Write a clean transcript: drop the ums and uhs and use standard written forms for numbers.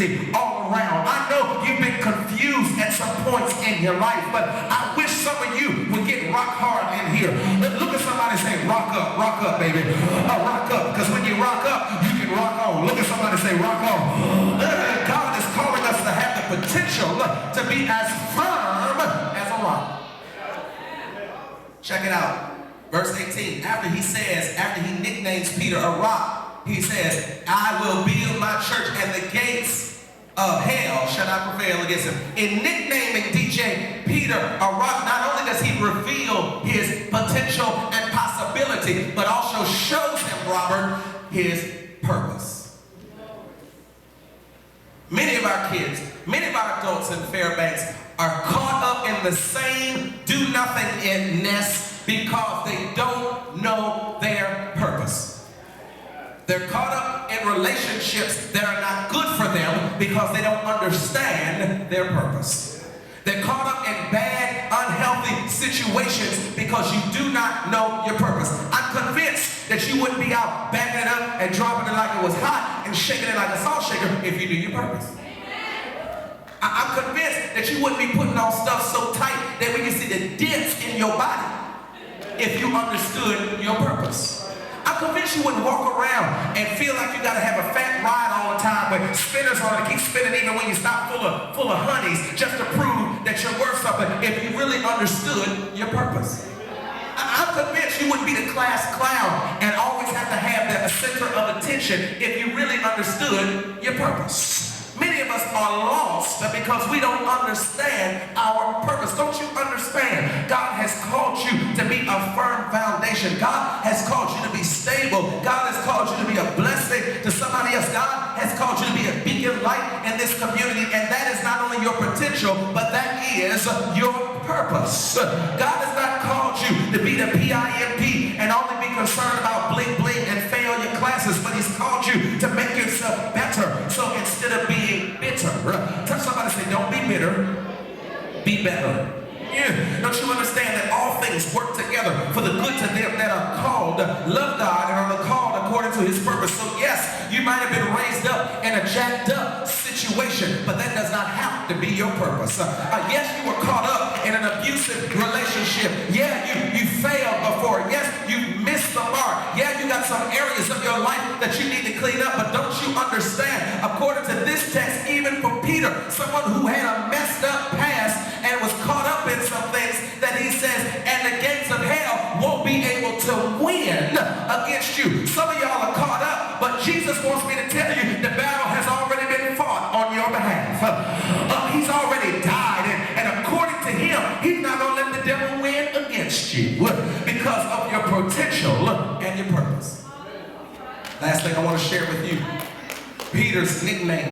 possibility all around. I know you've been confused at some points in your life, but I wish some of you would get rock hard in here. Look at somebody and say, rock up, baby. Rock up, because when you rock up, you can rock on. Look at somebody and say, rock on. God is calling us to have the potential to be as firm as a rock. Check it out. Verse 18, after he nicknames Peter a rock, he says, I will build my church and the gates of hell shall not prevail against him. In nicknaming DJ Peter a rock, not only does he reveal his potential and possibility, but also shows him, Robert, his purpose. Many of our kids, many of our adults in Fairbanks are caught up in the same do-nothing-ness because they don't know their purpose. They're caught up in relationships that are not good for them because they don't understand their purpose. They're caught up in bad, unhealthy situations because you do not know your purpose. I'm convinced that you wouldn't be out backing it up and dropping it like it was hot and shaking it like a salt shaker if you knew your purpose. I'm convinced that you wouldn't be putting on stuff so tight that we can see the dents in your body if you understood your purpose. I'm convinced you wouldn't walk around and feel like you got to have a fat ride all the time with spinners on it, keep spinning even when you stop full of honeys just to prove that you're worth something if you really understood your purpose. I'm convinced you wouldn't be the class clown and always have to have the center of attention if you really understood your purpose. Many of us are lost because we don't understand our purpose. Don't you understand? God has called you to be a firm foundation. God has called you to be stable. God has called you to be a blessing to somebody else. God has called you to be a beacon light in this community, and that is not only your potential, but that is your purpose. God has not called you to be the PIMP and only be concerned about bling bling and fail your classes, but he's called you to make yourself better. So instead of being bitter, tell somebody, say, don't be bitter, be better. Yeah. Don't you understand that all things work together for the good to them that are called, love God, and are called according to his purpose? So yes, you might have been raised up in a jacked up situation, but that does not have to be your purpose. Yes, you were caught up in an abusive relationship. Yeah, you failed before. Yes, you missed the mark. Yeah, you got some areas of your life that you need to clean up, but don't you understand, according to this text, even for Peter, someone who had a messed up past and was caught up in some things, that he says, and the gates of hell won't be able to win against you. Some of y'all are caught up, but Jesus wants me to tell you the battle has already been fought on your behalf. He's already died, and according to him, he's not going to let the devil win against you because of your potential and your purpose. Last thing I want to share with you, Peter's nickname